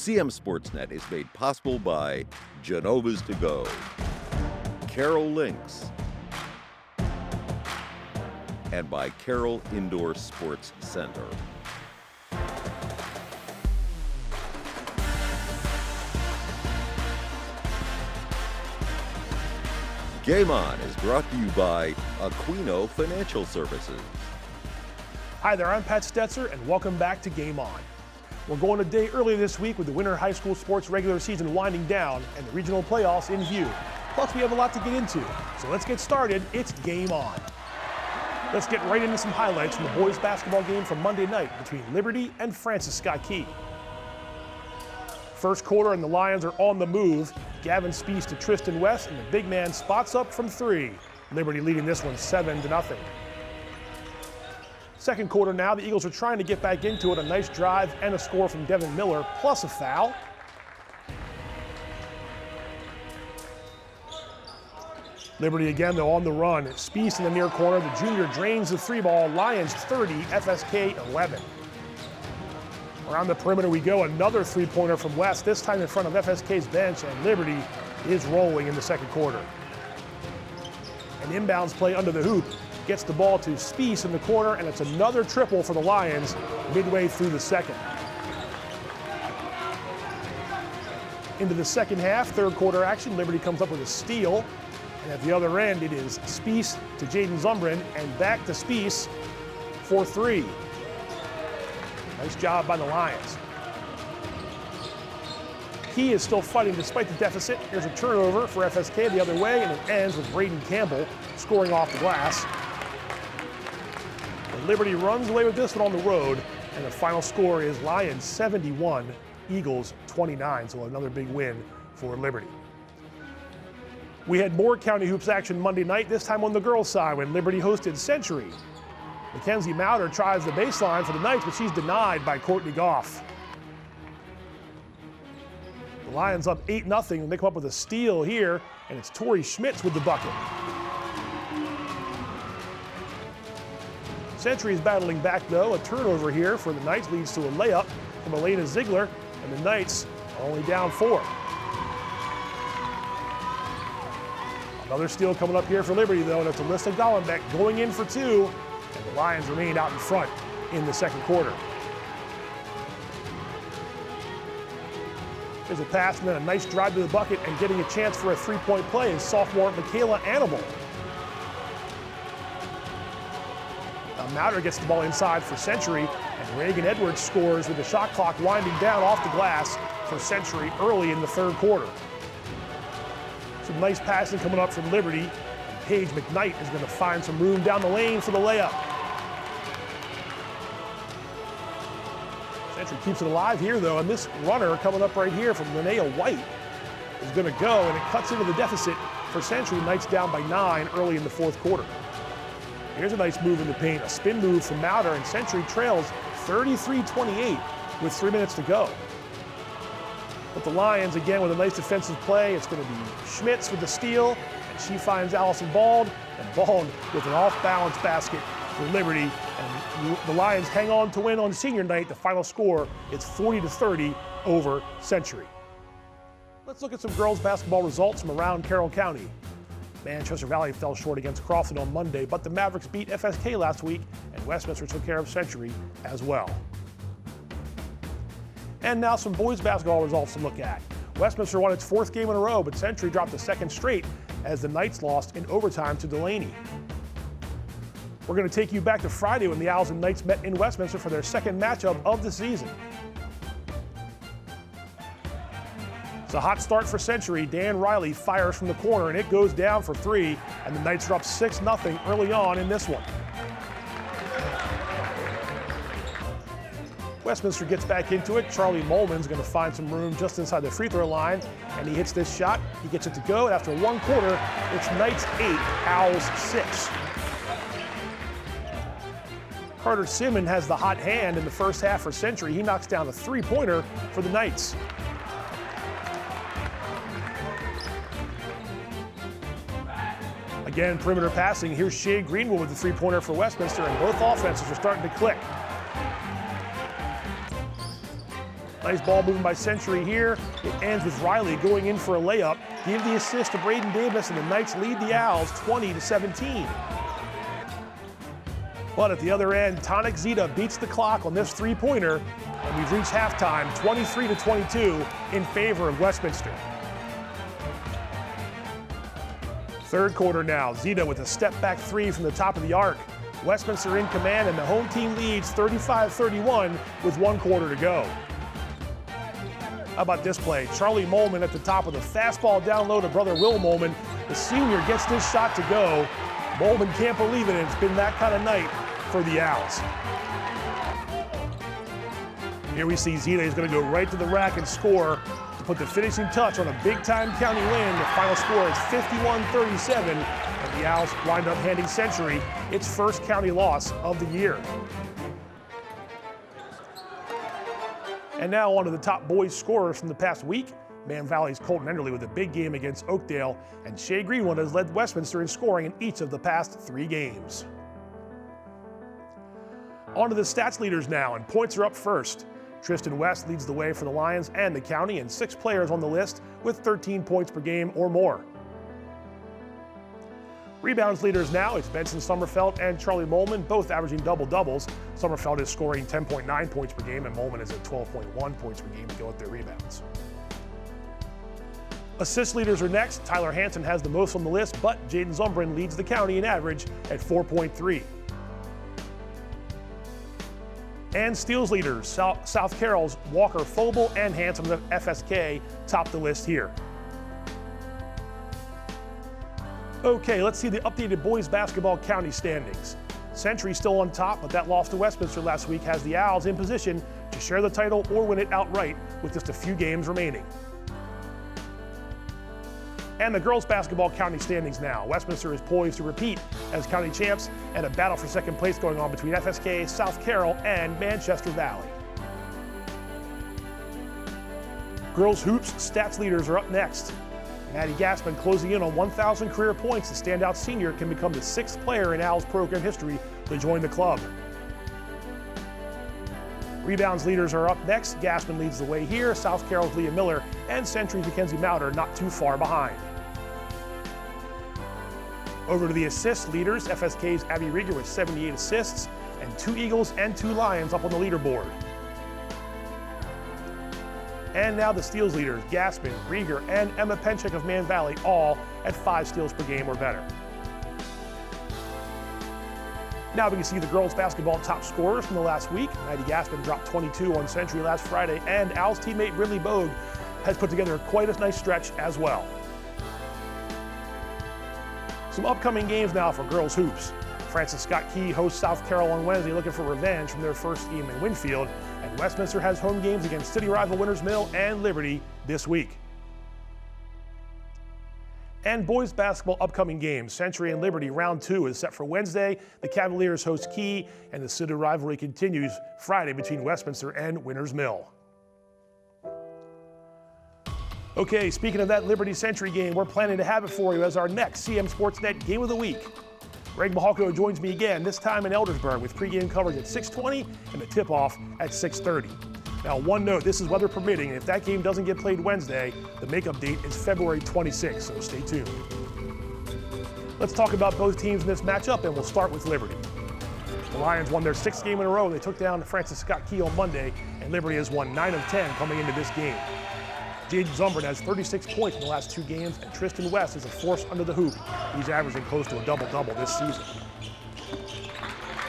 CMSportsNet is made possible by Genova's To Go, Carroll Links, and by Carroll Indoor Sports Center. Game On is brought to you by Aquino Financial Services. Hi there, I'm Pat Stetzer, and welcome back to Game On. We're going a day early this week with the winter high school sports regular season winding down and the regional playoffs in view. Plus, we have a lot to get into. So let's get started. It's Game On. Let's get right into some highlights from the boys basketball game from Monday night between Liberty and Francis Scott Key. First quarter and the Lions are on the move. Gavin Spees to Tristan West, and the big man spots up from three. Liberty leading this one 7-0. Second quarter now, the Eagles are trying to get back into it. A nice drive and a score from Devin Miller, plus a foul. Liberty again, though, on the run. Spees in the near corner. The junior drains the three ball. Lions 30, FSK 11. Around the perimeter we go. Another three-pointer from West, this time in front of FSK's bench, and Liberty is rolling in the second quarter. An inbounds play under the hoop. Gets the ball to Spees in the corner, and it's another triple for the Lions midway through the second. Into the second half, third quarter action, Liberty comes up with a steal. And at the other end, it is Spees to Jaden Zumbrin, and back to Spees for three. Nice job by the Lions. Key is still fighting despite the deficit. Here's a turnover for FSK the other way, and it ends with Braden Campbell scoring off the glass. But Liberty runs away with this one on the road, and the final score is Lions 71, Eagles 29, so another big win for Liberty. We had more County Hoops action Monday night, this time on the girls' side when Liberty hosted Century. Mackenzie Mauder tries the baseline for the Knights, but she's denied by Courtney Goff. The Lions up 8-0, and they come up with a steal here, and it's Tori Schmitz with the bucket. Century is battling back, though. A turnover here for the Knights leads to a layup from Elena Ziegler, and the Knights are only down 4. Another steal coming up here for Liberty, though, and it's Alyssa Gollenbeck going in for two, and the Lions remain out in front in the second quarter. There's a pass and then a nice drive to the bucket, and getting a chance for a three-point play is sophomore Michaela Annable. Mauder gets the ball inside for Century, and Reagan Edwards scores with the shot clock winding down off the glass for Century early in the third quarter. Some nice passing coming up from Liberty. And Paige McKnight is going to find some room down the lane for the layup. Century keeps it alive here, though, and this runner coming up right here from Linnea White is going to go, and it cuts into the deficit for Century. Knights down by 9 early in the fourth quarter. Here's a nice move in the paint, a spin move from Mauder, and Century trails 33-28 with 3 minutes to go. But the Lions, again, with a nice defensive play. It's going to be Schmitz with the steal, and she finds Allison Bald, and Bald with an off-balance basket for Liberty. And the Lions hang on to win on senior night. The final score is 40-30 over Century. Let's look at some girls basketball results from around Carroll County. Manchester Valley fell short against Crofton on Monday, but the Mavericks beat FSK last week, and Westminster took care of Century as well. And now some boys basketball results to look at. Westminster won its fourth game in a row, but Century dropped a second straight as the Knights lost in overtime to Delaney. We're going to take you back to Friday when the Owls and Knights met in Westminster for their second matchup of the season. It's a hot start for Century. Dan Riley fires from the corner, and it goes down for three, and the Knights are up 6-0 early on in this one. Westminster gets back into it. Charlie Molman's going to find some room just inside the free throw line, and he hits this shot. He gets it to go, and after one quarter, it's Knights 8, Owls 6. Carter Simon has the hot hand in the first half for Century. He knocks down a three-pointer for the Knights. Again, perimeter passing. Here's Shea Greenwood with the three-pointer for Westminster, and both offenses are starting to click. Nice ball moving by Century here. It ends with Riley going in for a layup. Give the assist to Braden Davis, and the Knights lead the Owls 20-17. But at the other end, Tonic Zeta beats the clock on this three-pointer, and we've reached halftime, 23-22 in favor of Westminster. Third quarter now, Zeta with a step-back three from the top of the arc. Westminster in command, and the home team leads 35-31 with 1 quarter to go. How about this play? Charlie Molman at the top of the fastball down low to brother Will Molman. The senior gets this shot to go. Molman can't believe it, and it's been that kind of night for the Owls. Here we see Zeta is going to go right to the rack and score to put the finishing touch on a big-time county win. The final score is 51-37, and the Owls wind up handing Century its first county loss of the year. And now on to the top boys scorers from the past week. Man Valley's Colton Enderle with a big game against Oakdale, and Shea Greenwood has led Westminster in scoring in each of the past 3 games. On to the stats leaders now, and points are up first. Tristan West leads the way for the Lions and the county, and 6 players on the list with 13 points per game or more. Rebounds leaders now, it's Benson Sommerfeld and Charlie Molman, both averaging double-doubles. Sommerfeld is scoring 10.9 points per game, and Molman is at 12.1 points per game to go with their rebounds. Assist leaders are next. Tyler Hansen has the most on the list, but Jaden Zumbrin leads the county in average at 4.3. And steals leaders, South Carroll's Walker Phobel and Hansen of FSK top the list here. Okay, let's see the updated boys basketball county standings. Century still on top, but that loss to Westminster last week has the Owls in position to share the title or win it outright with just a few games remaining. And the girls basketball county standings now. Westminster is poised to repeat as county champs, and a battle for second place going on between FSK, South Carroll, and Manchester Valley. Girls hoops stats leaders are up next. Maddie Gassman closing in on 1,000 career points. The standout senior can become the 6th player in Owls program history to join the club. Rebounds leaders are up next. Gassman leads the way here. South Carroll's Leah Miller and Century's Mackenzie Mauder not too far behind. Over to the assist leaders, FSK's Abby Rieger with 78 assists, and 2 Eagles and 2 Lions up on the leaderboard. And now the steals leaders, Gassman, Rieger, and Emma Penchik of Man Valley, all at 5 steals per game or better. Now we can see the girls basketball top scorers from the last week. Maddie Gassman dropped 22 on Century last Friday, and Owls teammate Ridley Bogue has put together quite a nice stretch as well. Some upcoming games now for girls hoops. Francis Scott Key hosts South Carroll on Wednesday, looking for revenge from their first game in Winfield, and Westminster has home games against city rival Winters Mill and Liberty this week. And boys basketball upcoming games. Century and Liberty round 2 is set for Wednesday. The Cavaliers host Key, and the city rivalry continues Friday between Westminster and Winters Mill. Okay, speaking of that Liberty Century game, we're planning to have it for you as our next CMSportsNet Game of the Week. Greg Mahalko joins me again, this time in Eldersburg, with pregame coverage at 6:20 and the tip-off at 6:30. Now, one note, this is weather permitting, and if that game doesn't get played Wednesday, the makeup date is February 26th, so stay tuned. Let's talk about both teams in this matchup, and we'll start with Liberty. The Lions won their 6th game in a row. They took down Francis Scott Key on Monday, and Liberty has won 9 of 10 coming into this game. Jaden Zumbrin has 36 points in the last 2 games, and Tristan West is a force under the hoop. He's averaging close to a double-double this season.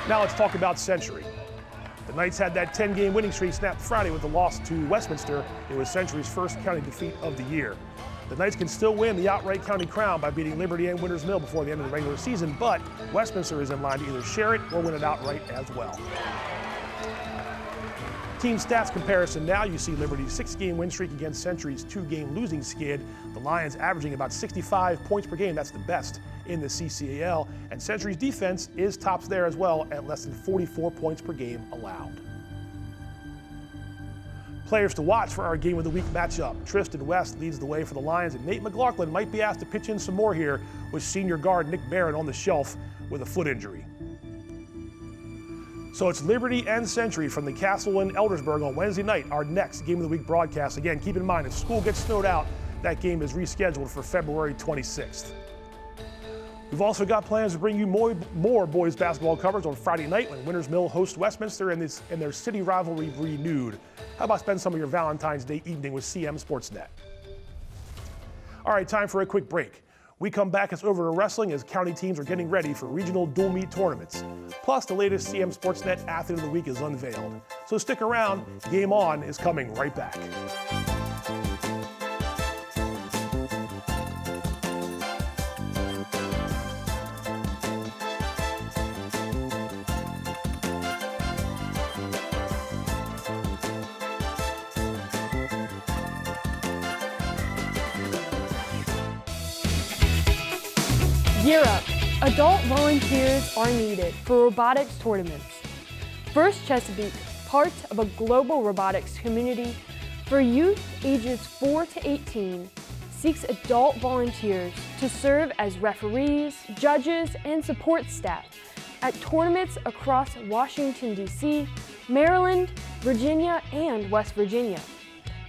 Now let's talk about Century. The Knights had that 10-game winning streak snapped Friday with the loss to Westminster. It was Century's first county defeat of the year. The Knights can still win the outright county crown by beating Liberty and Winters Mill before the end of the regular season, but Westminster is in line to either share it or win it outright as well. Team stats comparison now, you see Liberty's 6-game win streak against Century's 2-game losing skid. The Lions averaging about 65 points per game. That's the best in the CCAL. And Century's defense is tops there as well at less than 44 points per game allowed. Players to watch for our Game of the Week matchup. Tristan West leads the way for the Lions, and Nate McLaughlin might be asked to pitch in some more here with senior guard Nick Barrett on the shelf with a foot injury. So it's Liberty and Century from the Castle in Eldersburg on Wednesday night, our next Game of the Week broadcast. Again, keep in mind, if school gets snowed out, that game is rescheduled for February 26th. We've also got plans to bring you more boys basketball coverage on Friday night when Winters Mill hosts Westminster and their city rivalry renewed. How about spend some of your Valentine's Day evening with CMSportsNet? All right, time for a quick break. We come back, it's over to wrestling as county teams are getting ready for regional dual meet tournaments. Plus, the latest CMSportsNet Athlete of the Week is unveiled. So stick around, Game On is coming right back. Gear up! Adult volunteers are needed for robotics tournaments. First Chesapeake, part of a global robotics community for youth ages 4 to 18, seeks adult volunteers to serve as referees, judges, and support staff at tournaments across Washington, D.C., Maryland, Virginia, and West Virginia,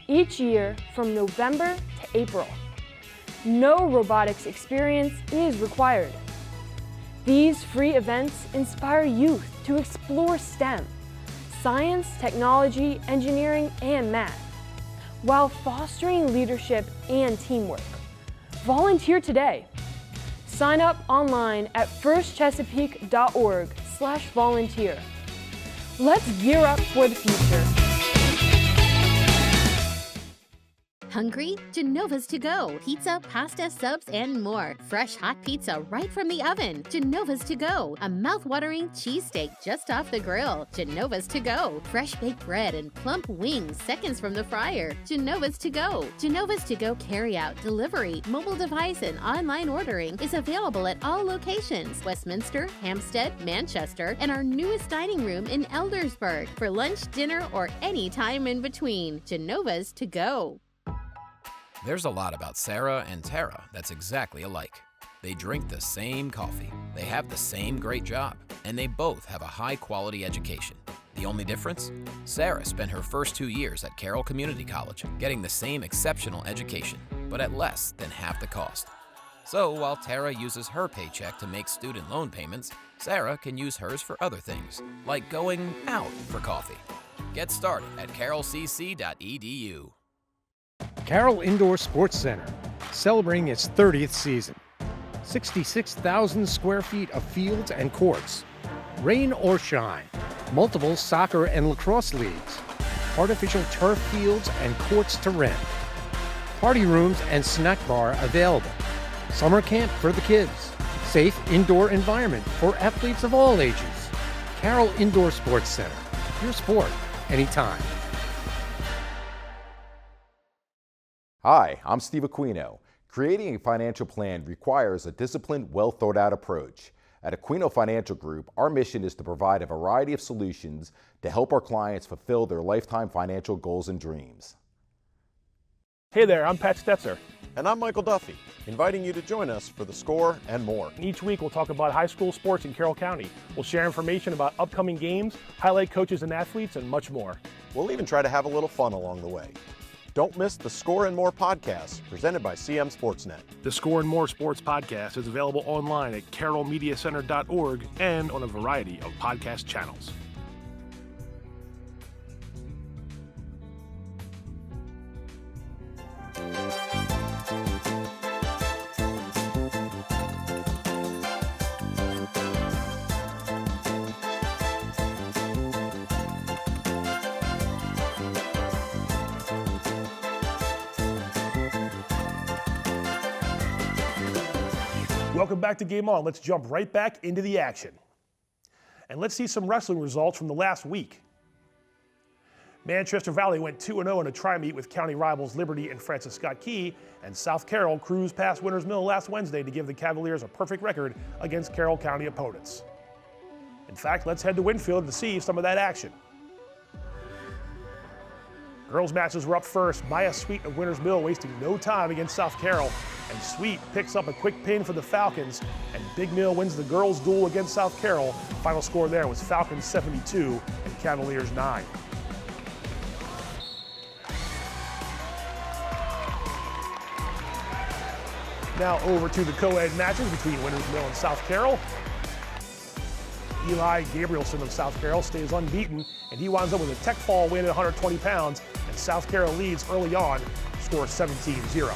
each year from November to April. No robotics experience is required. These free events inspire youth to explore STEM, science, technology, engineering, and math, while fostering leadership and teamwork. Volunteer today. Sign up online at firstchesapeake.org/volunteer. Let's gear up for the future. Hungry? Genova's to go. Pizza, pasta, subs, and more. Fresh hot pizza right from the oven. Genova's to go. A mouth-watering cheesesteak just off the grill. Genova's to go. Fresh baked bread and plump wings seconds from the fryer. Genova's to go. Genova's to go carry-out, delivery, mobile device, and online ordering is available at all locations. Westminster, Hampstead, Manchester, and our newest dining room in Eldersburg for lunch, dinner, or any time in between. Genova's to go. There's a lot about Sarah and Tara that's exactly alike. They drink the same coffee, they have the same great job, and they both have a high-quality education. The only difference? Sarah spent her first 2 years at Carroll Community College, getting the same exceptional education, but at less than half the cost. So while Tara uses her paycheck to make student loan payments, Sarah can use hers for other things, like going out for coffee. Get started at carrollcc.edu. Carroll Indoor Sports Center, celebrating its 30th season. 66,000 square feet of fields and courts. Rain or shine, multiple soccer and lacrosse leagues. Artificial turf fields and courts to rent. Party rooms and snack bar available. Summer camp for the kids. Safe indoor environment for athletes of all ages. Carroll Indoor Sports Center, your sport, anytime. Hi, I'm Steve Aquino. Creating a financial plan requires a disciplined, well-thought-out approach. At Aquino Financial Group, our mission is to provide a variety of solutions to help our clients fulfill their lifetime financial goals and dreams. Hey there, I'm Pat Stetzer. And I'm Michael Duffy, inviting you to join us for The Score and more. Each week we'll talk about high school sports in Carroll County. We'll share information about upcoming games, highlight coaches and athletes, and much more. We'll even try to have a little fun along the way. Don't miss the Score and More podcast presented by CMSportsNet. The Score and More Sports podcast is available online at carrollmediacenter.org and on a variety of podcast channels. Welcome back to Game On. Let's jump right back into the action. And let's see some wrestling results from the last week. Manchester Valley went 2-0 in a tri-meet with county rivals Liberty and Francis Scott Key, and South Carroll cruised past Winters Mill last Wednesday to give the Cavaliers a perfect record against Carroll County opponents. In fact, let's head to Winfield to see some of that action. Girls matches were up first. Maya Sweet of Winters Mill wasting no time against South Carroll. And Sweet picks up a quick pin for the Falcons. And Big Mill wins the girls' duel against South Carroll. Final score there was Falcons 72 and Cavaliers 9. Now over to the co-ed matches between Winters Mill and South Carroll. Eli Gabrielson of South Carroll stays unbeaten, and he winds up with a tech fall win at 120 pounds, and South Carroll leads early on, scores 17-0.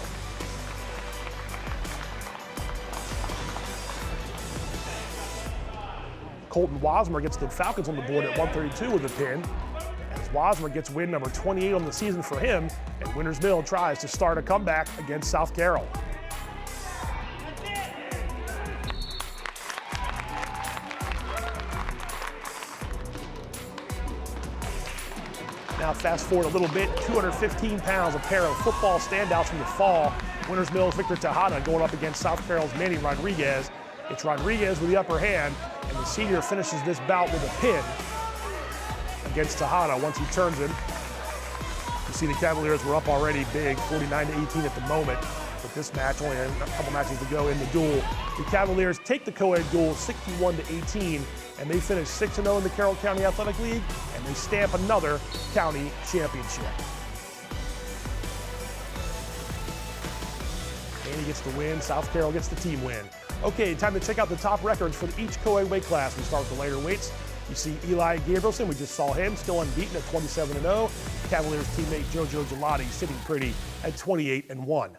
Colton Wasmer gets the Falcons on the board at 132 with a pin, as Wasmer gets win number 28 on the season for him, and Winters Mill tries to start a comeback against South Carroll. Now fast forward a little bit, 215 pounds, a pair of football standouts from the fall. Winters Mill's Victor Tejada going up against South Carroll's Manny Rodriguez. It's Rodriguez with the upper hand, and the senior finishes this bout with a pin against Tejada once he turns him. You see the Cavaliers were up already big, 49-18 at the moment. But this match, only a couple matches to go in the duel. The Cavaliers take the co-ed duel 61-18, and they finish 6-0 in the Carroll County Athletic League, and they stamp another county championship. Manny gets the win, South Carroll gets the team win. Okay, time to check out the top records for each co-ed weight class. We start with the lighter weights. You see Eli Gabrielson, we just saw him, still unbeaten at 27-0. Cavaliers teammate JoJo Gelati sitting pretty at 28-1.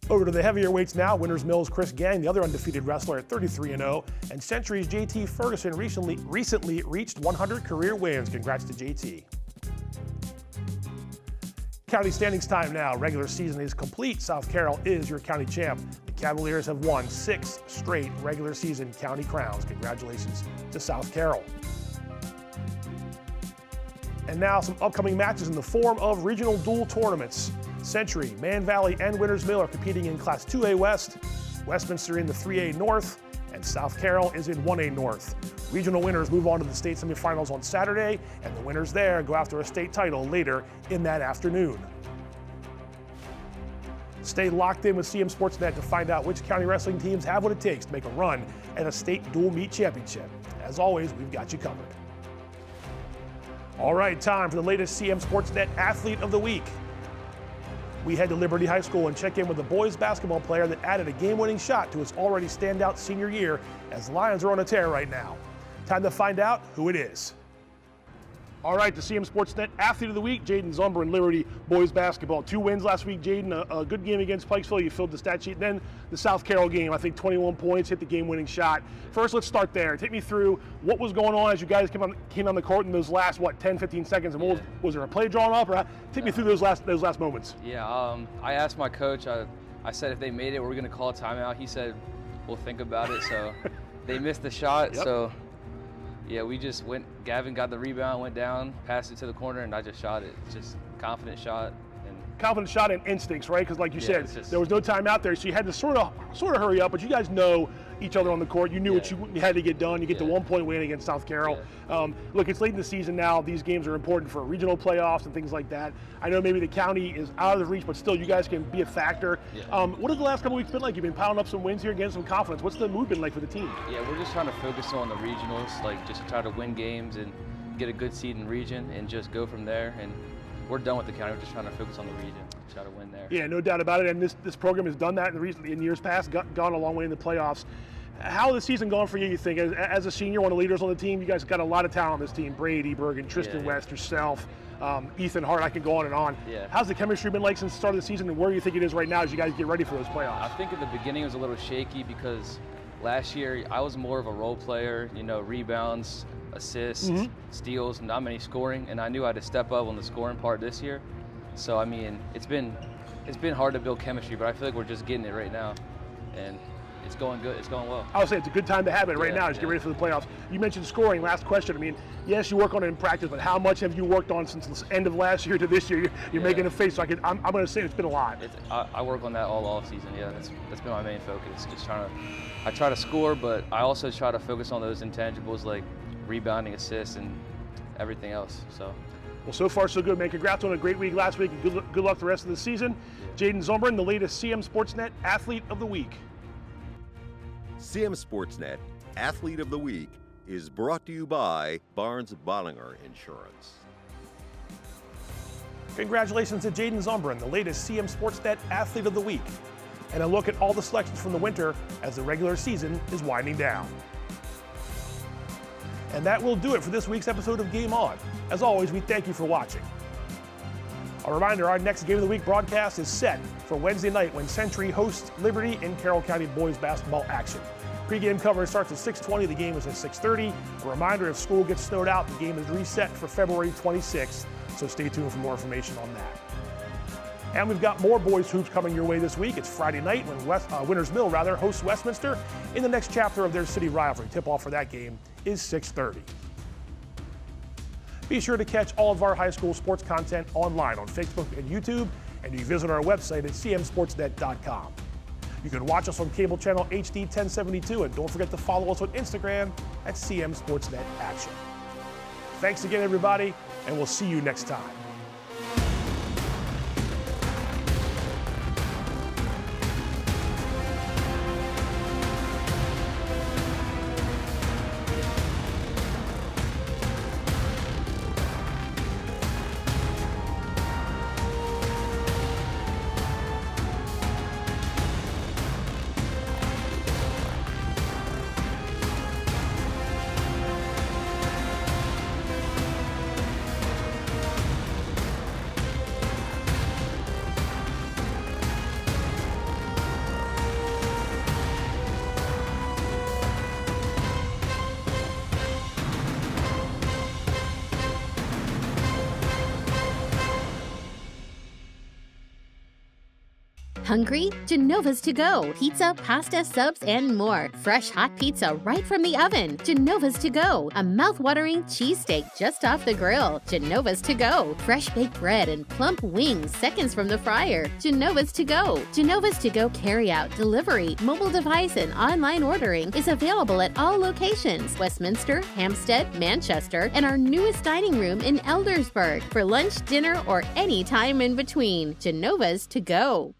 Over to the heavier weights now. Winters Mill's Chris Gang, the other undefeated wrestler, at 33-0. And Century's JT Ferguson recently reached 100 career wins. Congrats to JT. County standings time now. Regular season is complete. South Carroll is your county champ. The Cavaliers have won 6 straight regular season county crowns. Congratulations to South Carroll. And now some upcoming matches in the form of regional dual tournaments. Century, Man Valley, and Winters Mill are competing in Class 2A West, Westminster in the 3A North, and South Carroll is in 1A North. Regional winners move on to the state semifinals on Saturday, and the winners there go after a state title later in that afternoon. Stay locked in with CMSportsNet to find out which county wrestling teams have what it takes to make a run at a state dual meet championship. As always, we've got you covered. All right, time for the latest CMSportsNet Athlete of the Week. We head to Liberty High School and check in with the boys basketball player that added a game-winning shot to his already standout senior year, as the Lions are on a tear right now. Time to find out who it is. All right, the CMSportsNet Athlete of the Week, Jaden Zumber in Liberty boys basketball. 2 wins last week, Jaden. A good game against Pikesville. You filled the stat sheet. Then the South Carroll game, I think 21 points, hit the game-winning shot. First, let's start there. Take me through what was going on as you guys came on the court in those last, 10, 15 seconds? And was there a play drawn up? Or take me through those last moments. Yeah, I asked my coach. I said if they made it, we're going to call a timeout. He said, we'll think about it. So they missed the shot. Yep. So yeah, we just went. Gavin got the rebound, went down, passed it to the corner, and I just shot it. Just confident shot. Confident shot and instincts, right? Because like you said, there was no time out there, so you had to sort of hurry up. But you guys know each other on the court. You knew what you had to get done. You get the 1-point win against South Carroll. Look, it's late in the season now. These games are important for regional playoffs and things like that. I know maybe the county is out of the reach, but still, you guys can be a factor. What has the last couple weeks been like? You've been piling up some wins here, getting some confidence. What's the mood been like for the team? Yeah, we're just trying to focus on the regionals, just to try to win games and get a good seed in region and just go from there. And we're done with the county. We're just trying to focus on the region, try to win there. Yeah, no doubt about it. And this program has done that in years past, gone a long way in the playoffs. How has the season gone for you, you think? As a senior, one of the leaders on the team, you guys got a lot of talent on this team. Brady Bergen, Tristan West, yourself, Ethan Hart, I can go on and on. Yeah. How's the chemistry been like since the start of the season, and where do you think it is right now as you guys get ready for those playoffs? I think at the beginning it was a little shaky because last year I was more of a role player, rebounds, assists, steals, not many scoring, and I knew I had to step up on the scoring part this year. So I mean, it's been hard to build chemistry, but I feel like we're just getting it right now, and it's going good. It's going well. I would say it's a good time to have it right now as you get ready for the playoffs. You mentioned scoring. Last question. I mean, yes, you work on it in practice, but how much have you worked on since the end of last year to this year? You're making a face. So I'm going to say it's been a lot. I work on that all off season. Yeah, that's been my main focus. Just I try to score, but I also try to focus on those intangibles like rebounding, assists, and everything else. So. Well, so far so good, man. Congrats on a great week last week, and good luck the rest of the season. Jaden Zumbrun, the latest CMSportsNet Athlete of the Week. CMSportsNet Athlete of the Week is brought to you by Barnes-Bollinger Insurance. Congratulations to Jaden Zumbrun, the latest CMSportsNet Athlete of the Week. And a look at all the selections from the winter as the regular season is winding down. And that will do it for this week's episode of Game On. As always, we thank you for watching. A reminder, our next Game of the Week broadcast is set for Wednesday night when Century hosts Liberty in Carroll County boys basketball action. Pre-game coverage starts at 6:20, the game is at 6:30. A reminder, if school gets snowed out, the game is reset for February 26th, so stay tuned for more information on that. And we've got more boys hoops coming your way this week. It's Friday night when Winters Mill hosts Westminster in the next chapter of their city rivalry. Tip-off for that game is 6:30. Be sure to catch all of our high school sports content online on Facebook and YouTube, and you can visit our website at cmsportsnet.com. You can watch us on cable channel HD 1072, and don't forget to follow us on Instagram at CMSportsNet Action. Thanks again, everybody, and we'll see you next time. Hungry? Genova's to go. Pizza, pasta, subs, and more. Fresh hot pizza right from the oven. Genova's to go. A mouth-watering cheesesteak just off the grill. Genova's to go. Fresh baked bread and plump wings seconds from the fryer. Genova's to go. Genova's to go carry-out, delivery, mobile device, and online ordering is available at all locations. Westminster, Hampstead, Manchester, and our newest dining room in Eldersburg. For lunch, dinner, or any time in between. Genova's to go.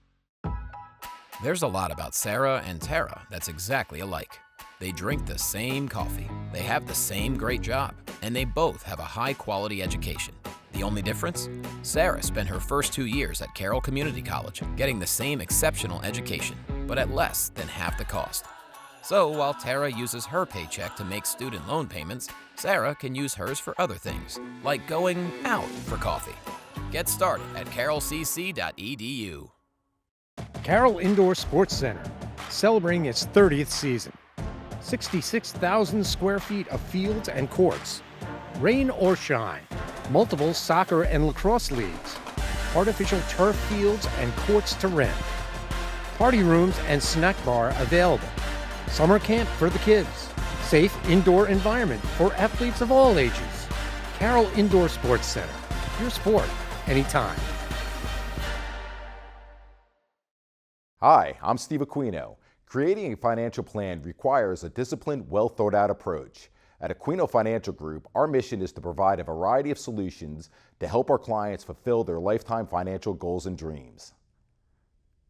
There's a lot about Sarah and Tara that's exactly alike. They drink the same coffee, they have the same great job, and they both have a high-quality education. The only difference? Sarah spent her first 2 years at Carroll Community College, getting the same exceptional education, but at less than half the cost. So while Tara uses her paycheck to make student loan payments, Sarah can use hers for other things, like going out for coffee. Get started at carrollcc.edu. Carroll Indoor Sports Center, celebrating its 30th season. 66,000 square feet of fields and courts. Rain or shine, multiple soccer and lacrosse leagues. Artificial turf fields and courts to rent. Party rooms and snack bar available. Summer camp for the kids. Safe indoor environment for athletes of all ages. Carroll Indoor Sports Center, your sport, anytime. Hi, I'm Steve Aquino. Creating a financial plan requires a disciplined, well-thought-out approach. At Aquino Financial Group, our mission is to provide a variety of solutions to help our clients fulfill their lifetime financial goals and dreams.